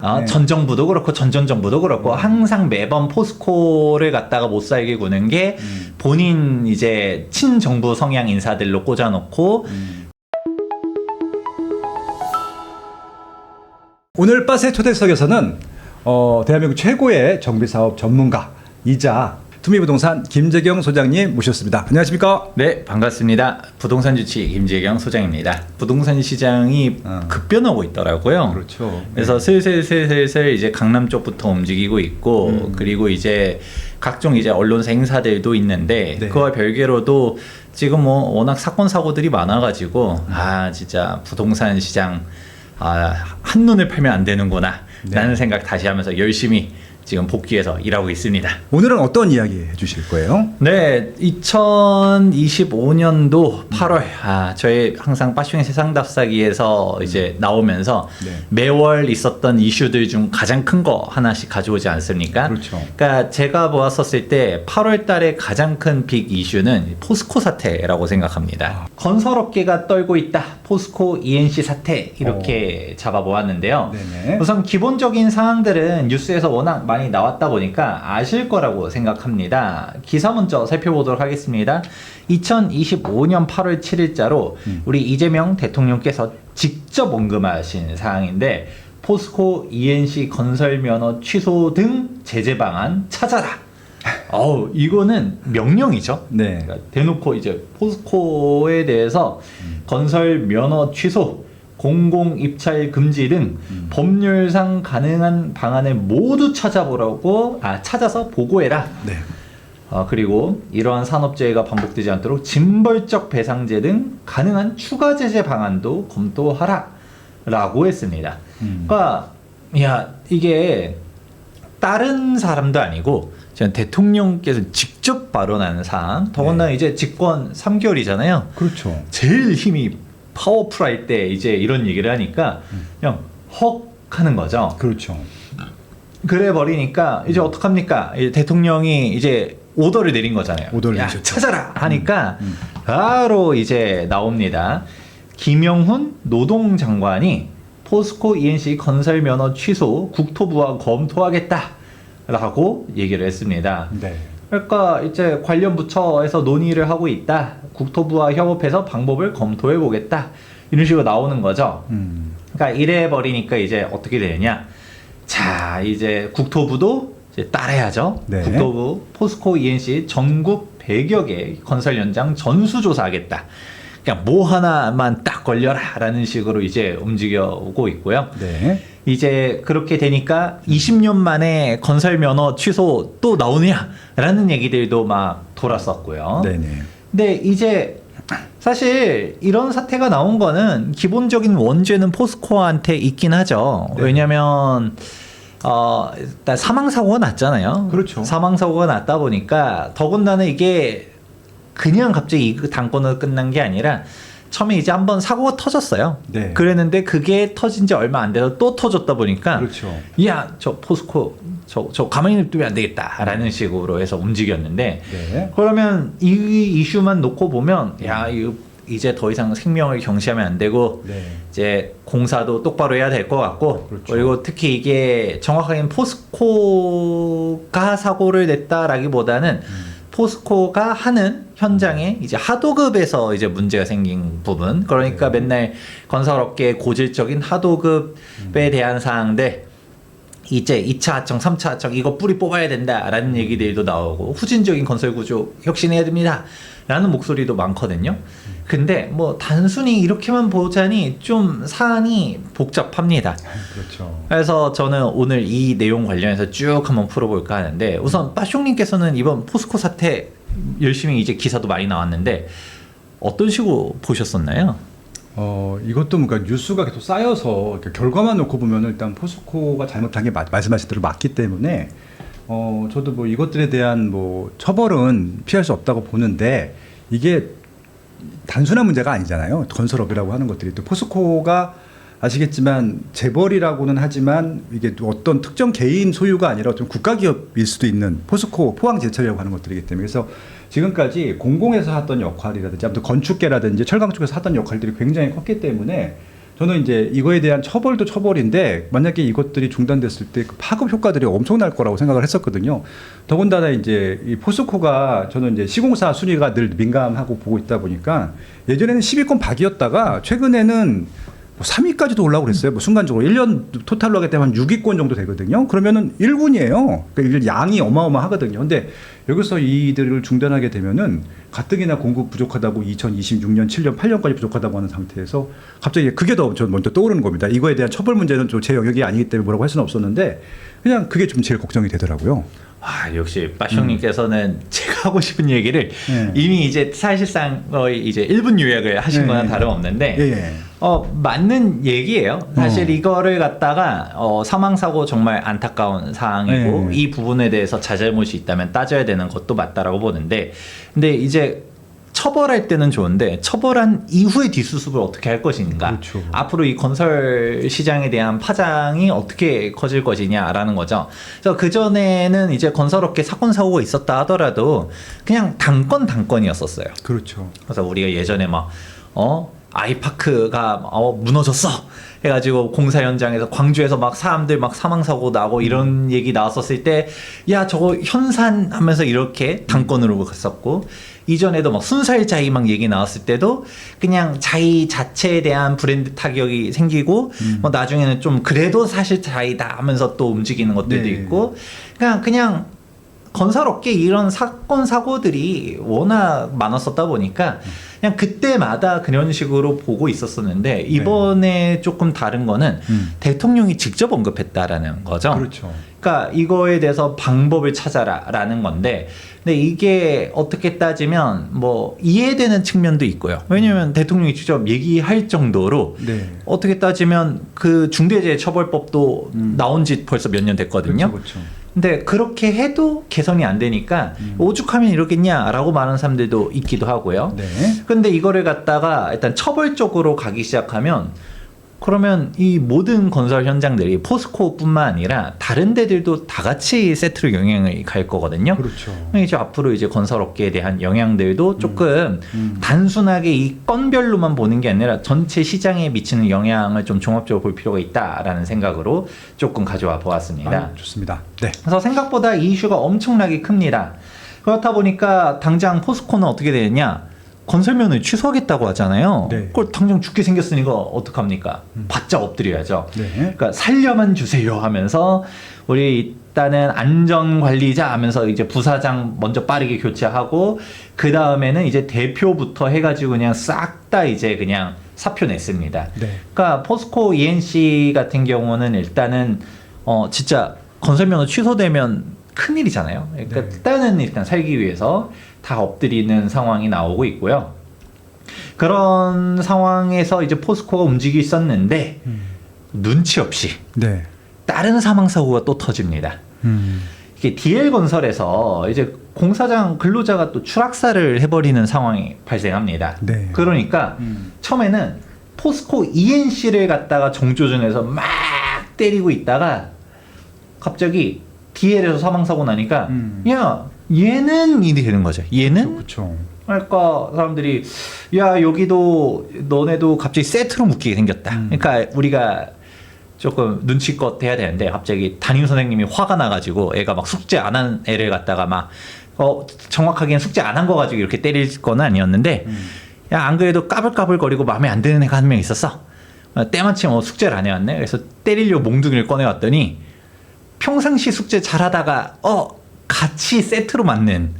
네. 전 정부도 그렇고 전 정부도 그렇고 항상 매번 포스코를 갖다가 못 살게 구는 게 본인 이제 친정부 성향 인사들로 꽂아놓고 오늘 빠세 초대석에서는 대한민국 최고의 정비사업 전문가이자 투미부동산 김재경 소장님 모셨습니다. 안녕하십니까? 네, 반갑습니다. 부동산 주치 김재경 소장입니다. 부동산 시장이 급변하고 있더라고요. 그렇죠. 그래서 슬슬 이제 강남 쪽부터 움직이고 있고 그리고 이제 각종 이제 언론사 행사들도 있는데 네. 그와 별개로도 지금 뭐 워낙 사건 사고들이 많아가지고 진짜 부동산 시장 한눈을 팔면 안 되는구나 라는 생각 다시 하면서 열심히 지금 복귀해서 일하고 있습니다. 오늘은 어떤 이야기 해주실 거예요? 네, 2025년도 8월 저희 항상 빠숑의 세상 답사기에서 이제 나오면서 네. 매월 있었던 이슈들 중 가장 큰 거 하나씩 가져오지 않습니까? 그렇죠. 그러니까 제가 보았었을 때 8월 달에 가장 큰 빅 이슈는 포스코 사태라고 생각합니다. 건설업계가 떨고 있다. 포스코 ENC 사태 이렇게 잡아보았는데요. 네네. 우선 기본적인 사항들은 뉴스에서 워낙 많이 나왔다 보니까 아실 거라고 생각합니다. 기사 먼저 살펴보도록 하겠습니다. 2025년 8월 7일자로 우리 이재명 대통령께서 직접 언급하신 사항인데 포스코 ENC 건설 면허 취소 등 제재 방안 찾아라. 이거는 명령이죠. 네. 그러니까 대놓고 이제 포스코에 대해서 건설 면허 취소, 공공 입찰 금지 등 법률상 가능한 방안을 모두 찾아서 보고해라. 네. 그리고 이러한 산업재해가 반복되지 않도록 징벌적 배상제 등 가능한 추가 제재 방안도 검토하라 라고 했습니다. 그러니까 이게 다른 사람도 아니고 전 대통령께서 직접 발언하는 사항, 더군다나 이제 집권 3개월이잖아요. 그렇죠. 제일 힘이 파워풀할 때 이제 이런 얘기를 하니까 그냥 헉 하는 거죠. 그렇죠. 그래 버리니까 이제 어떡합니까? 이제 대통령이 이제 오더를 내린 거잖아요. 오더를 야, 내셨죠. 찾아라 하니까 바로 이제 나옵니다. 김영훈 노동장관이 포스코 ENC 건설 면허 취소 국토부와 검토하겠다라고 얘기를 했습니다. 네. 그러니까 이제 관련 부처에서 논의를 하고 있다. 국토부와 협업해서 방법을 검토해 보겠다. 이런 식으로 나오는 거죠. 그러니까 이래 버리니까 이제 어떻게 되느냐? 자, 이제 국토부도 이제 따라야죠. 네. 국토부 포스코 ENC 전국 100여 개 건설 현장 전수조사하겠다. 그냥 뭐 하나만 딱 걸려라라는 식으로 이제 움직여오고 있고요. 네. 이제 그렇게 되니까 20년 만에 건설 면허 취소 또 나오냐라는 얘기들도 막 돌았었고요. 네네. 근데 이제 사실 이런 사태가 나온 거는 기본적인 원죄는 포스코한테 있긴 하죠. 네. 왜냐면 일단 사망 사고가 났잖아요. 그렇죠. 사망 사고가 났다 보니까 더군다나 이게 그냥 갑자기 이 당권으로 끝난 게 아니라 처음에 이제 한번 사고가 터졌어요. 네. 그랬는데 그게 터진 지 얼마 안 돼서 또 터졌다 보니까 그렇죠. 야, 저 포스코 저 가만히 냅두면 안 되겠다라는 식으로 해서 움직였는데 네. 그러면 이 이슈만 놓고 보면 이거 이제 더 이상 생명을 경시하면 안 되고 네. 이제 공사도 똑바로 해야 될 것 같고 그렇죠. 그리고 특히 이게 정확하게는 포스코가 사고를 냈다라기보다는 포스코가 하는 현장에 이제 하도급에서 이제 문제가 생긴 부분, 그러니까 맨날 건설업계의 고질적인 하도급에 대한 사항들, 이제 2차 하청, 3차 하청 이거 뿌리 뽑아야 된다라는 얘기들도 나오고 후진적인 건설 구조 혁신해야 됩니다 라는 목소리도 많거든요. 근데 뭐 단순히 이렇게만 보자니 좀 사안이 복잡합니다. 그렇죠. 그래서 저는 오늘 이 내용 관련해서 쭉 한번 풀어볼까 하는데, 우선 빠숑님께서는 이번 포스코 사태 열심히 이제 기사도 많이 나왔는데 어떤 식으로 보셨었나요? 이것도 뭔가 뉴스가 계속 쌓여서 이렇게 결과만 놓고 보면 일단 포스코가 잘못한 게 말씀하신 대로 맞기 때문에 저도 뭐 이것들에 대한 뭐 처벌은 피할 수 없다고 보는데, 이게 단순한 문제가 아니잖아요. 건설업이라고 하는 것들이 또 포스코가 아시겠지만 재벌이라고는 하지만 이게 또 어떤 특정 개인 소유가 아니라 좀 국가기업일 수도 있는 포스코 포항제철이라고 하는 것들이기 때문에, 그래서 지금까지 공공에서 하던 역할이라든지 아무튼 건축계라든지 철강 쪽에서 하던 역할들이 굉장히 컸기 때문에 저는 이제 이거에 대한 처벌도 처벌인데 만약에 이것들이 중단됐을 때 그 파급 효과들이 엄청날 거라고 생각을 했었거든요. 더군다나 이제 이 포스코가 저는 이제 시공사 순위가 늘 민감하고 보고 있다 보니까 예전에는 10위권 박이었다가 최근에는 뭐 3위까지도 올라오고 그랬어요. 뭐 순간적으로 1년 토탈로 하게 되면 6위권 정도 되거든요. 그러면은 1군이에요. 그러니까 양이 어마어마하거든요. 근데 여기서 이들을 중단하게 되면은 가뜩이나 공급 부족하다고 2026년, 7년, 8년까지 부족하다고 하는 상태에서 갑자기 그게 더 저 먼저 떠오르는 겁니다. 이거에 대한 처벌 문제는 좀 제 영역이 아니기 때문에 뭐라고 할 수는 없었는데 그냥 그게 좀 제일 걱정이 되더라고요. 아, 역시 빠숑님께서는 제가 하고 싶은 얘기를 이미 이제 사실상 거의 이제 1분 요약을 하신 거나 다름없는데 예. 맞는 얘기예요. 사실 이거를 갖다가 사망사고 정말 안타까운 사항이고 이 부분에 대해서 자잘못이 있다면 따져야 되는 것도 맞다라고 보는데 근데 이제 처벌할 때는 좋은데 처벌한 이후의 뒷수습을 어떻게 할 것인가 그렇죠. 앞으로 이 건설 시장에 대한 파장이 어떻게 커질 것이냐라는 거죠. 그래서 그전에는 이제 건설업계 사건 사고가 있었다 하더라도 그냥 단건이었었어요. 그렇죠. 그래서 우리가 예전에 막 아이파크가 무너졌어 해가지고 공사 현장에서 광주에서 막 사람들 막 사망사고 나고 이런 얘기 나왔었을 때 야 저거 현산하면서 이렇게 단건으로 갔었고 이전에도 막 순살자이 막 얘기 나왔을 때도 그냥 자이 자체에 대한 브랜드 타격이 생기고 뭐 나중에는 좀 그래도 사실 자이다 하면서 또 움직이는 것들도 있고 그냥 건설업계 이런 사건 사고들이 워낙 많았었다 보니까 그냥 그때마다 그런 식으로 보고 있었었는데 이번에 조금 다른 거는 대통령이 직접 언급했다라는 거죠. 그렇죠. 그러니까 이거에 대해서 방법을 찾아라라는 건데 근데 이게 어떻게 따지면 뭐 이해되는 측면도 있고요. 왜냐면 대통령이 직접 얘기할 정도로 어떻게 따지면 그 중대재해처벌법도 나온 지 벌써 몇 년 됐거든요. 그렇죠. 근데 그렇게 해도 개선이 안 되니까 오죽하면 이러겠냐라고 말하는 사람들도 있기도 하고요. 근데 이거를 갖다가 일단 처벌적으로 가기 시작하면 그러면 이 모든 건설 현장들이 포스코뿐만 아니라 다른 데들도 다 같이 세트로 영향을 갈 거거든요. 그렇죠. 이제 앞으로 이제 건설업계에 대한 영향들도 조금 단순하게 이 건별로만 보는 게 아니라 전체 시장에 미치는 영향을 좀 종합적으로 볼 필요가 있다라는 생각으로 조금 가져와 보았습니다. 좋습니다. 네. 그래서 생각보다 이 이슈가 엄청나게 큽니다. 그렇다 보니까 당장 포스코는 어떻게 되느냐? 건설면을 취소하겠다고 하잖아요. 그걸 당장 죽게 생겼으니까 어떡합니까? 바짝 엎드려야죠. 그러니까 살려만 주세요 하면서 우리 일단은 안전관리자 하면서 이제 부사장 먼저 빠르게 교체하고 그 다음에는 이제 대표부터 해가지고 그냥 싹 다 이제 그냥 사표 냈습니다. 그러니까 포스코 ENC 같은 경우는 일단은 진짜 건설면허 취소되면 큰일이잖아요. 그러니까 일단은 일단 살기 위해서 다 엎드리는 상황이 나오고 있고요. 그런 상황에서 이제 포스코가 움직이고 있었는데 눈치 없이 다른 사망사고가 또 터집니다. 이게 DL건설에서 이제 공사장 근로자가 또 추락사를 해버리는 상황이 발생합니다. 그러니까 처음에는 포스코 ENC를 갖다가 정조준에서 막 때리고 있다가 갑자기 DL에서 사망사고 나니까 야 얘는 일이 되는 거죠. 얘는 그렇죠. 그러니까 사람들이 야 여기도 너네도 갑자기 세트로 묶이게 생겼다. 그러니까 우리가 조금 눈치껏 해야 되는데 갑자기 담임 선생님이 화가 나가지고 애가 막 숙제 안 한 애를 갖다가 막 정확하게는 숙제 안 한 거 가지고 이렇게 때릴 건 아니었는데 야 안 그래도 까불까불거리고 마음에 안 드는 애가 한 명 있었어. 때마침 숙제를 안 해왔네. 그래서 때리려고 몽둥이를 꺼내왔더니 평상시 숙제 잘하다가 같이 세트로 맞는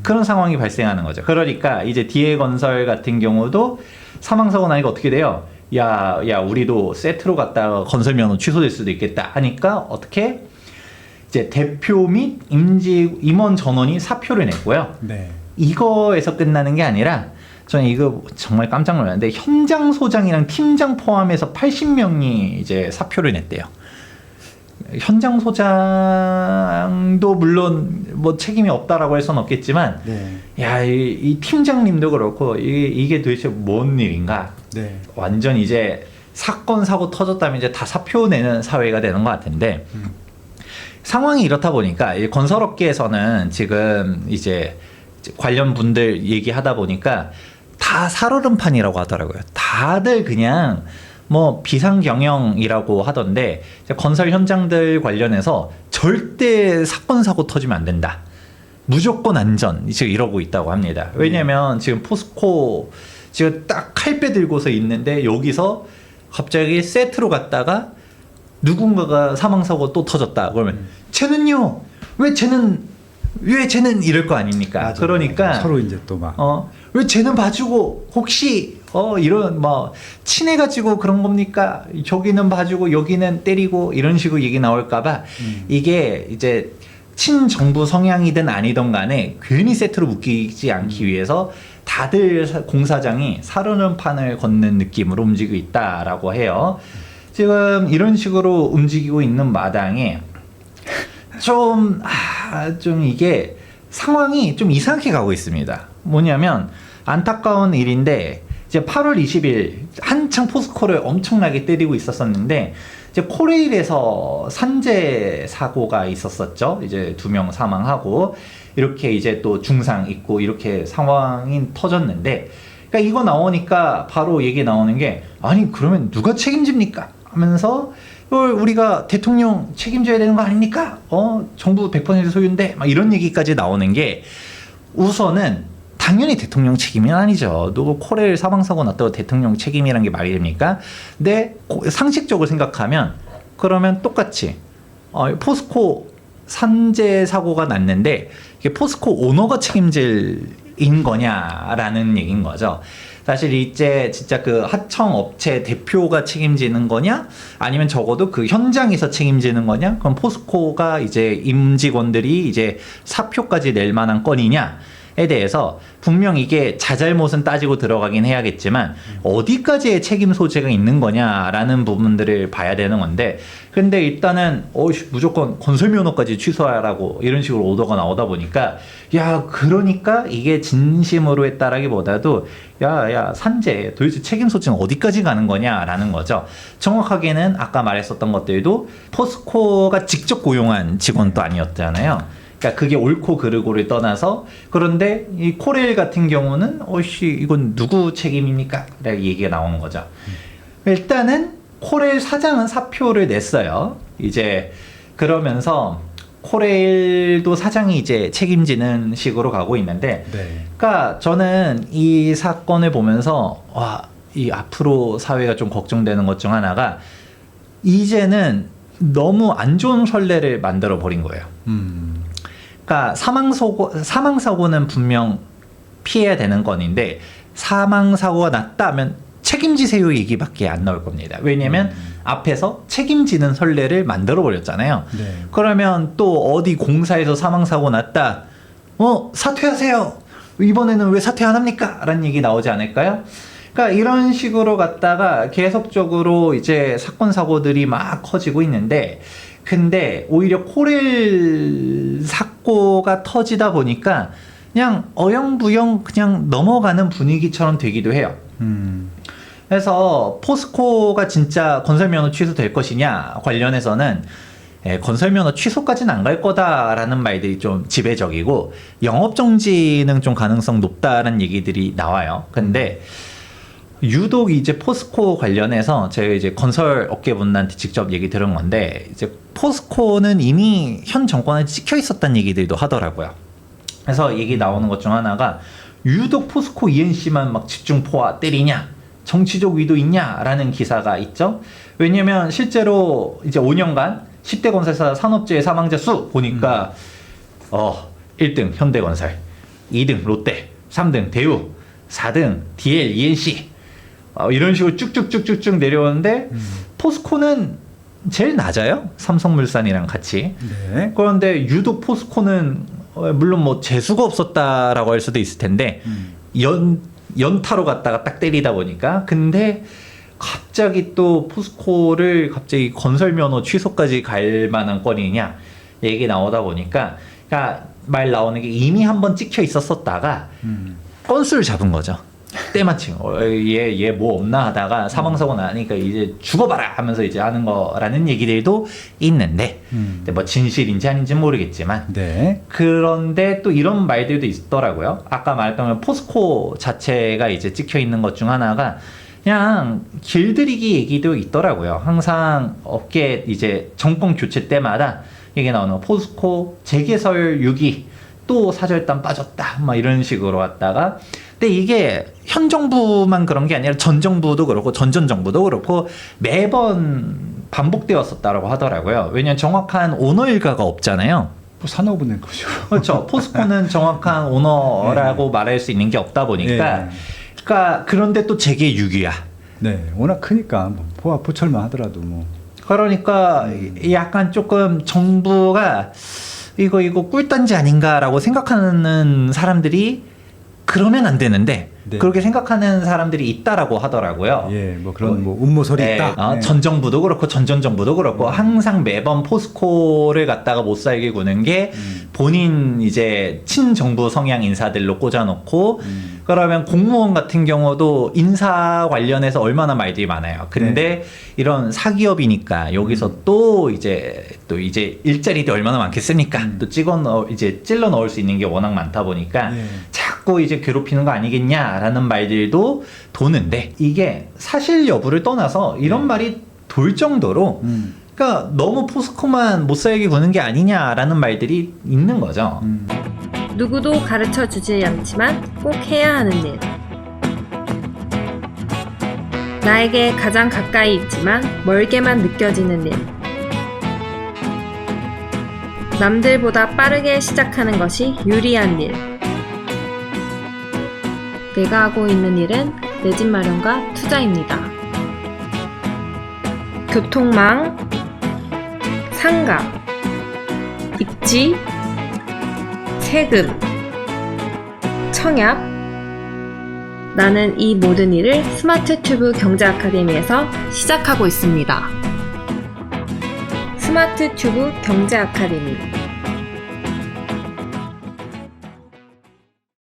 그런 상황이 발생하는 거죠. 그러니까 이제 DL건설 같은 경우도 사망사고 나니까 어떻게 돼요? 야 우리도 세트로 갔다가 건설면허 취소될 수도 있겠다 하니까 어떻게 이제 대표 및 임원 전원이 사표를 냈고요. 이거에서 끝나는 게 아니라 저는 이거 정말 깜짝 놀랐는데 현장 소장이랑 팀장 포함해서 80명이 이제 사표를 냈대요. 현장 소장도 물론 뭐 책임이 없다라고 할 수는 없겠지만 야, 이 팀장님도 그렇고 이게 도대체 뭔 일인가? 완전 이제 사건 사고 터졌다면 이제 다 사표 내는 사회가 되는 것 같은데 상황이 이렇다 보니까 이 건설업계에서는 지금 이제 관련 분들 얘기하다 보니까 다 살얼음판이라고 하더라고요. 다들 그냥 뭐 비상경영이라고 하던데 이제 건설 현장들 관련해서 절대 사건 사고 터지면 안 된다. 무조건 안전 지금 이러고 있다고 합니다. 왜냐면 지금 포스코 지금 딱 칼빼 들고서 있는데 여기서 갑자기 세트로 갔다가 누군가가 사망사고 또 터졌다. 그러면 쟤는요? 왜 쟤는 이럴 거 아닙니까? 맞아. 그러니까 서로 이제 또 막 왜 쟤는 봐주고 혹시 이런 뭐 친해가지고 그런 겁니까? 저기는 봐주고 여기는 때리고 이런 식으로 얘기 나올까봐 이게 이제 친정부 성향이든 아니든 간에 괜히 세트로 묶이지 않기 위해서 다들 공사장이 사르는 판을 걷는 느낌으로 움직이고 있다라고 해요. 지금 이런 식으로 움직이고 있는 마당에 좀 이게 상황이 좀 이상하게 가고 있습니다. 뭐냐면 안타까운 일인데 이제 8월 20일 한창 포스코를 엄청나게 때리고 있었었는데 이제 코레일에서 산재 사고가 있었었죠. 이제 2명 사망하고 이렇게 이제 또 중상 있고 이렇게 상황이 터졌는데 그러니까 이거 나오니까 바로 얘기 나오는 게 아니 그러면 누가 책임집니까? 하면서 이걸 우리가 대통령 책임져야 되는 거 아닙니까? 정부 100% 소유인데 막 이런 얘기까지 나오는 게 우선은 당연히 대통령 책임이 아니죠. 누구 코레일 사망사고 났다고 대통령 책임이란 게 말이 됩니까? 근데 상식적으로 생각하면 그러면 똑같이 포스코 산재 사고가 났는데 이게 포스코 오너가 책임질인 거냐라는 얘기인 거죠. 사실 이제 진짜 그 하청 업체 대표가 책임지는 거냐 아니면 적어도 그 현장에서 책임지는 거냐 그럼 포스코가 이제 임직원들이 이제 사표까지 낼 만한 건이냐에 대해서 분명 이게 자잘못은 따지고 들어가긴 해야겠지만 어디까지의 책임 소재가 있는 거냐라는 부분들을 봐야 되는 건데 근데 일단은 무조건 건설 면허까지 취소하라고 이런 식으로 오더가 나오다 보니까 야 그러니까 이게 진심으로 했다라기보다도 야 산재 도대체 책임 소재는 어디까지 가는 거냐라는 거죠. 정확하게는 아까 말했었던 것들도 포스코가 직접 고용한 직원도 아니었잖아요. 그러니까 그게 옳고 그르고를 떠나서 그런데 이 코레일 같은 경우는 이건 누구 책임입니까? 라고 얘기가 나오는 거죠. 일단은 코레일 사장은 사표를 냈어요. 이제 그러면서 코레일도 사장이 이제 책임지는 식으로 가고 있는데 네. 그러니까 저는 이 사건을 보면서 이 앞으로 사회가 좀 걱정되는 것 중 하나가 이제는 너무 안 좋은 선례를 만들어 버린 거예요. 그러니까 사망사고는 분명 피해야 되는 건인데 사망사고가 났다면 책임지세요 얘기밖에 안 나올 겁니다. 왜냐면 앞에서 책임지는 선례를 만들어 버렸잖아요. 네. 그러면 또 어디 공사에서 사망사고 났다. 사퇴하세요. 이번에는 왜 사퇴 안 합니까? 라는 얘기 나오지 않을까요? 그러니까 이런 식으로 갔다가 계속적으로 이제 사건 사고들이 막 커지고 있는데 근데 오히려 코레일 사고가 터지다 보니까 그냥 어영부영 그냥 넘어가는 분위기처럼 되기도 해요. 그래서 포스코가 진짜 건설면허 취소될 것이냐 관련해서는 건설면허 취소까지는 안 갈 거다라는 말들이 좀 지배적이고 영업정지는 좀 가능성 높다라는 얘기들이 나와요. 근데 유독 이제 포스코 관련해서 제가 이제 건설 업계분들한테 직접 얘기 들은 건데 이제 포스코는 이미 현 정권에 찍혀 있었다는 얘기들도 하더라고요. 그래서 얘기 나오는 것 중 하나가 유독 포스코 ENC만 막 집중포화 때리냐 정치적 의도 있냐라는 기사가 있죠. 왜냐면 실제로 이제 5년간 10대 건설사 산업재해 사망자 수 보니까 1등 현대건설, 2등 롯데, 3등 대우, 4등 DL, ENC 이런 식으로 쭉쭉쭉쭉쭉 내려오는데 포스코는 제일 낮아요. 삼성물산이랑 같이. 네. 그런데 유독 포스코는 물론 뭐 재수가 없었다라고 할 수도 있을 텐데 연타로 갔다가 딱 때리다 보니까 근데 갑자기 또 포스코를 갑자기 건설면허 취소까지 갈 만한 건이냐 얘기 나오다 보니까 그러니까 말 나오는 게 이미 한번 찍혀 있었다가 건수를 잡은 거죠. 때마침 얘 뭐 없나 하다가 사망사고 나니까 이제 죽어봐라 하면서 이제 하는 거라는 얘기들도 있는데 근데 뭐 진실인지 아닌지 모르겠지만 네. 그런데 또 이런 말들도 있더라고요. 아까 말했던 포스코 자체가 이제 찍혀 있는 것 중 하나가 그냥 길들이기 얘기도 있더라고요. 항상 업계 이제 정권 교체 때마다 얘기 나오는 거, 포스코 재개설 6위 또 사절단 빠졌다 막 이런 식으로 왔다가, 근데 이게 현 정부만 그런 게 아니라 전 정부도 그렇고 전전 정부도 그렇고 매번 반복되었었다라고 하더라고요. 왜냐면 정확한 오너 일가가 없잖아요. 뭐 산업은 낸 거죠. 그렇죠. 포스코는 정확한 오너라고 말할 수 있는 게 없다 보니까, 네. 그러니까 그런데 또 재계 6위야. 네, 워낙 크니까 뭐 포화 포철만 하더라도 뭐. 그러니까 약간 조금 정부가 이거 꿀단지 아닌가라고 생각하는 사람들이, 그러면 안 되는데 네. 그렇게 생각하는 사람들이 있다라고 하더라고요. 예, 뭐 그런 뭐 음모설이 네, 있다. 네. 전 정부도 그렇고 전전 정부도 그렇고 항상 매번 포스코를 갖다가 못 살게 구는 게 본인 이제 친정부 성향 인사들로 꽂아놓고, 그러면 공무원 같은 경우도 인사 관련해서 얼마나 말들이 많아요. 근데 이런 사기업이니까 여기서 또 이제 일자리도 얼마나 많겠습니까? 또 찔러 넣을 수 있는 게 워낙 많다 보니까 예. 자꾸 이제 괴롭히는 거 아니겠냐라는 말들도 도는데, 이게 사실 여부를 떠나서 이런 말이 돌 정도로 그러니까 너무 포스코만 못 살게 구는 게 아니냐라는 말들이 있는 거죠. 누구도 가르쳐 주지 않지만 꼭 해야 하는 일. 나에게 가장 가까이 있지만 멀게만 느껴지는 일. 남들보다 빠르게 시작하는 것이 유리한 일. 내가 하고 있는 일은 내 집 마련과 투자입니다. 교통망, 상가, 입지, 세금, 청약. 나는 이 모든 일을 스마트 튜브 경제 아카데미에서 시작하고 있습니다. 스마트 튜브 경제 아카데미.